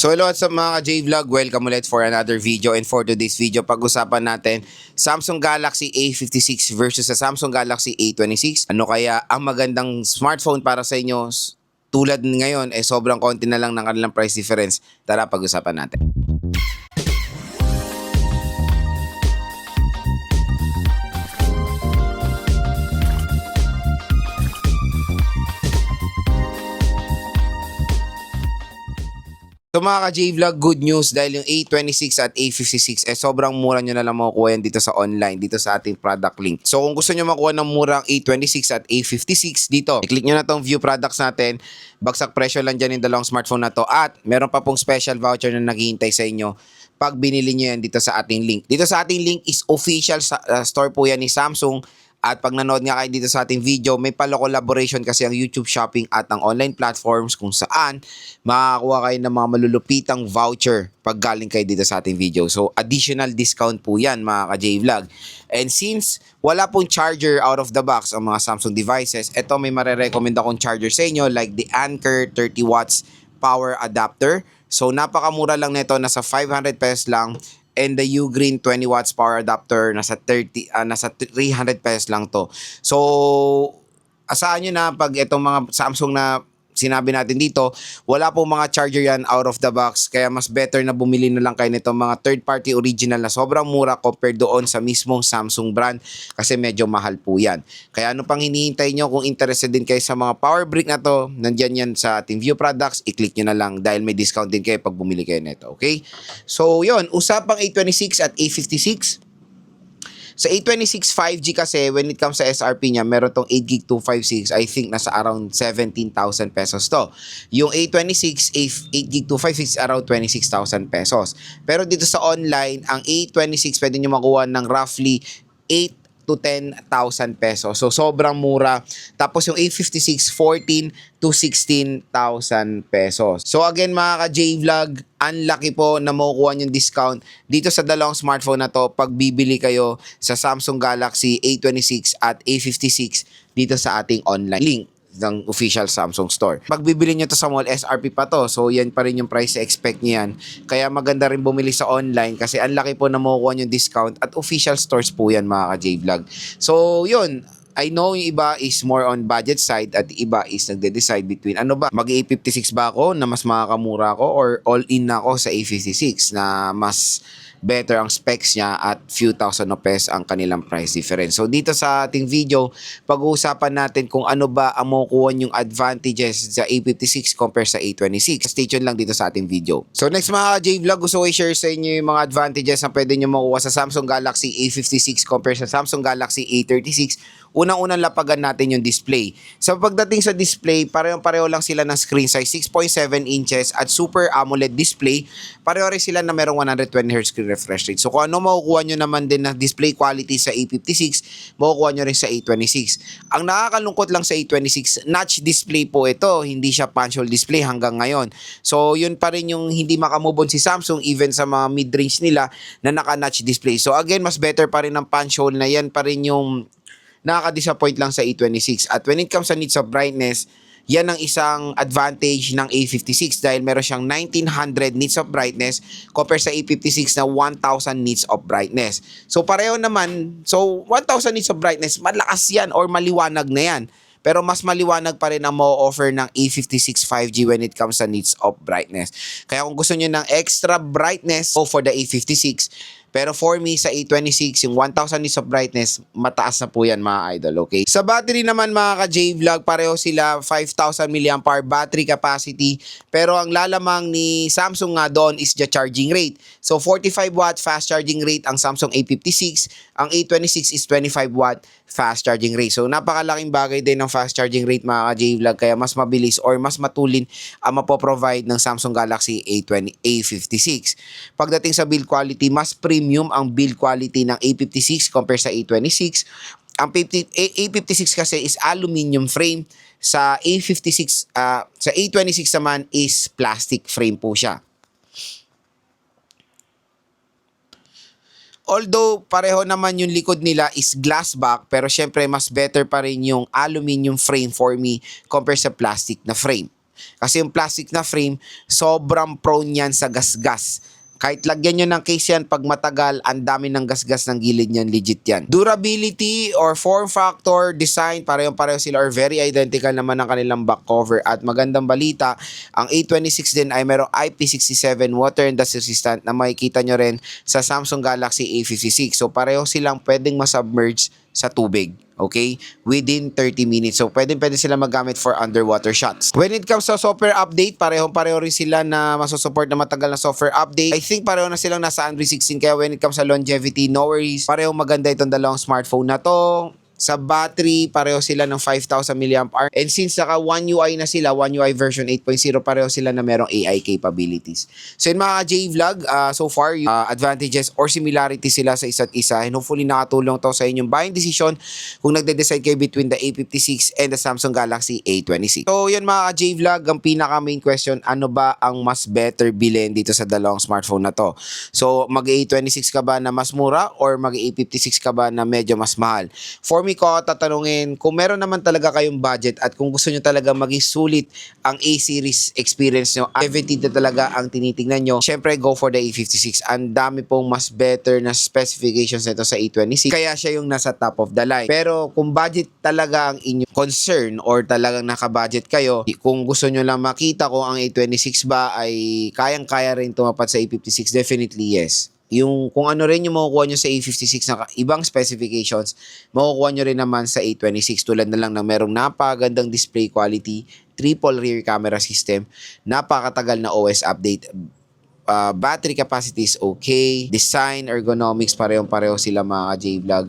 So hello at sa mga J-Vlog, welcome ulit for another video, and for today's video pag-usapan natin Samsung Galaxy A56 versus sa Samsung Galaxy A26. Ano kaya ang magandang smartphone para sa inyo? Tulad ngayon sobrang konti na lang ng kanilang price difference. Tara pag-usapan natin. So mga ka-J-Vlog, good news dahil yung A26 at A56 sobrang mura nyo na lang makukuha yan dito sa online, dito sa ating product link. So kung gusto nyo makuha ng murang A26 at A56 dito, i-click nyo na tong view products natin. Bagsak presyo lang dyan yung dalawang smartphone na to at meron pa pong special voucher na naghihintay sa inyo pag binili nyo yan dito sa ating link. Dito sa ating link is official store po yan ni Samsung. At pag nanood nga kayo dito sa ating video, may pala-collaboration kasi ang YouTube Shopping at ang online platforms kung saan makakakuha kayo ng mga malulupitang voucher pag galing kayo dito sa ating video. So, additional discount po yan mga ka-J-Vlog. And since wala pong charger out of the box ang mga Samsung devices, ito may marirecommend akong charger sa inyo like the Anker 30 watts power adapter. So, napakamura lang nito, nasa 500 pesos lang. And the Ugreen 20 watts power adapter nasa 300 pesos lang to. So asahan nyo na pag itong mga Samsung na sinabi natin dito, wala pong mga charger yan out of the box. Kaya mas better na bumili na lang kayo nitong mga third party original na sobrang mura compared doon sa mismong Samsung brand kasi medyo mahal po yan. Kaya ano pang hinihintay nyo, kung interested din kayo sa mga power brick na to, nandyan yan sa ating view products, i-click nyo na lang dahil may discount din kayo pag bumili kayo nito. Okay? So yun, usapang A26 at A56. Sa A26 5G kasi, when it comes sa SRP niya, meron tong 8GB 256, I think nasa around 17,000 pesos to. Yung A26 8GB 256 around 26,000 pesos. Pero dito sa online, ang A26 pwede nyo makuha ng roughly 8 to 10,000 pesos. So, sobrang mura. Tapos yung A56, 14 to 16,000 pesos. So, again mga ka-J-Vlog, unlucky po na makukuha yung discount dito sa dalawang smartphone na to pag bibili kayo sa Samsung Galaxy A26 at A56 dito sa ating online link ng official Samsung store. Pag bibili nyo to sa mall, SRP pa to. So, yan pa rin yung price expect nyo yan. Kaya maganda rin bumili sa online kasi ang laki po na makukuha yung discount at official stores po yan mga ka-J-Vlog. So, yun. I know yung iba is more on budget side at iba is nagde-decide between ano ba, mag-A56 ba ako na mas makakamura ko or all-in na ako sa A56 na mas better ang specs niya at few thousand of pesos ang kanilang price difference. So dito sa ating video, pag-uusapan natin kung ano ba ang makukuha yung advantages sa A56 compare sa A26. Stay tuned lang dito sa ating video. So next mga J-Vlog, gusto ko i-share sa inyo yung mga advantages na pwede nyo makuha sa Samsung Galaxy A56 compare sa Samsung Galaxy A36. Unang-unang lapagan natin yung display. So pagdating sa display, pareho lang sila ng screen size, 6.7 inches at Super AMOLED display. Pareho rin sila na merong 120Hz screen refresh rate. So kung ano makukuha nyo naman din na display quality sa A56, makukuha nyo rin sa A26. Ang nakakalungkot lang sa A26, notch display po ito. Hindi siya punch hole display hanggang ngayon. So yun pa rin yung hindi makamove on si Samsung even sa mga mid-range nila na naka-notch display. So again, mas better pa rin ang punch hole na yan pa rin yung nakaka-disappoint lang sa A26. At when it comes sa needs of brightness, yan ang isang advantage ng A56 dahil meron siyang 1900 nits of brightness compare sa A56 na 1000 nits of brightness. So pareho naman, so 1000 nits of brightness, malakas yan or maliwanag na yan. Pero mas maliwanag pa rin ang ma-offer ng A56 5G when it comes sa nits of brightness. Kaya kung gusto niyo ng extra brightness, go for the A56. Pero for me, sa A26, yung 1000 nits of brightness, mataas na po yan mga idol, okay? Sa battery naman mga ka-J-Vlog, pareho sila 5,000 mAh battery capacity. Pero ang lalamang ni Samsung nga doon is the charging rate. So 45 watt fast charging rate ang Samsung A56. Ang A26 is 25 watt fast charging rate. So napakalaking bagay din ng fast charging rate mga ka-J-Vlog. Kaya mas mabilis or mas matulin ang mapoprovide ng Samsung Galaxy A56. Pagdating sa build quality, mas premium ang build quality ng A56 compare sa A26. Ang A56 kasi is aluminum frame. Sa A56, sa A26 naman is plastic frame po siya. Although pareho naman yung likod nila is glass back, pero syempre mas better pa rin yung aluminum frame for me compare sa plastic na frame. Kasi yung plastic na frame, sobrang prone yan sa gasgas. Kahit lagyan nyo ng case yan, pag matagal, ang dami ng gasgas ng gilid niyan, legit yan. Durability or form factor, design, parehong-pareho sila or very identical naman ang kanilang back cover. At magandang balita, ang A26 din ay merong IP67 water and dust resistant na makikita nyo rin sa Samsung Galaxy A56. So pareho silang pwedeng masubmerge sa tubig, okay? Within 30 minutes. So, pwede sila magamit for underwater shots. When it comes sa software update, parehong-pareho rin sila na masusupport na matagal na software update. I think pareho na silang nasa Android 16. Kaya when it comes sa longevity, no worries. Parehong maganda itong dalawang smartphone na to. Sa battery, pareho sila ng 5,000 mAh. And since naka One UI na sila, One UI version 8.0, pareho sila na merong AI capabilities. So yun mga J-Vlog, so far, advantages or similarities sila sa isa't isa. And hopefully nakatulong to sa inyong buying decision kung nagde-decide kayo between the A56 and the Samsung Galaxy A26. So yun mga J-Vlog, ang pinaka main question, ano ba ang mas better bilhin dito sa dalawang smartphone na to? So mag A26 ka ba na mas mura or mag A56 ka ba na medyo mas mahal? For me ko tatanungin, kung meron naman talaga kayong budget at kung gusto nyo talaga maging sulit ang A-series experience nyo, longevity na talaga ang tinitingnan nyo, syempre go for the A56. Ang dami pong mas better na specifications nito sa A26, kaya siya yung nasa top of the line. Pero kung budget talaga ang inyong concern or talagang naka-budget kayo, kung gusto nyo lang makita kung ang A26 ba ay kayang-kaya rin tumapat sa A56, definitely yes. Yung kung ano rin yung makukuha nyo sa A56 na ibang specifications, makukuha nyo rin naman sa A26 tulad na lang ng merong napakagandang display quality, triple rear camera system, napakatagal na OS update, battery capacity is okay, design, ergonomics, parehong-pareho sila mga J-Vlog.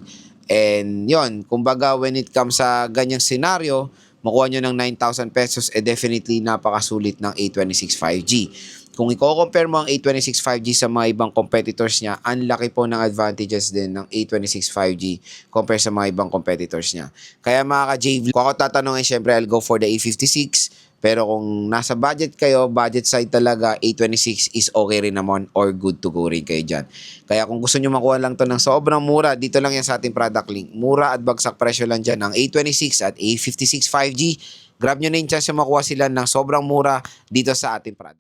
And yon, kumbaga when it comes sa ganyang scenario, makuha nyo ng 9,000 pesos, definitely napakasulit ng A26 5G. Kung i-compare mo ang A26 5G sa mga ibang competitors niya, ang laki po ng advantages din ng A26 5G compare sa mga ibang competitors niya. Kaya mga ka-J-Vlog, kung ako tatanungin, syempre I'll go for the A56. Pero kung nasa budget kayo, budget side talaga, A26 is okay rin naman or good to go rin kayo dyan. Kaya kung gusto nyo makuha lang to ng sobrang mura, dito lang yan sa ating product link. Mura at bagsak presyo lang dyan ng A26 at A56 5G. Grab nyo na yung chance makuha sila ng sobrang mura dito sa ating product.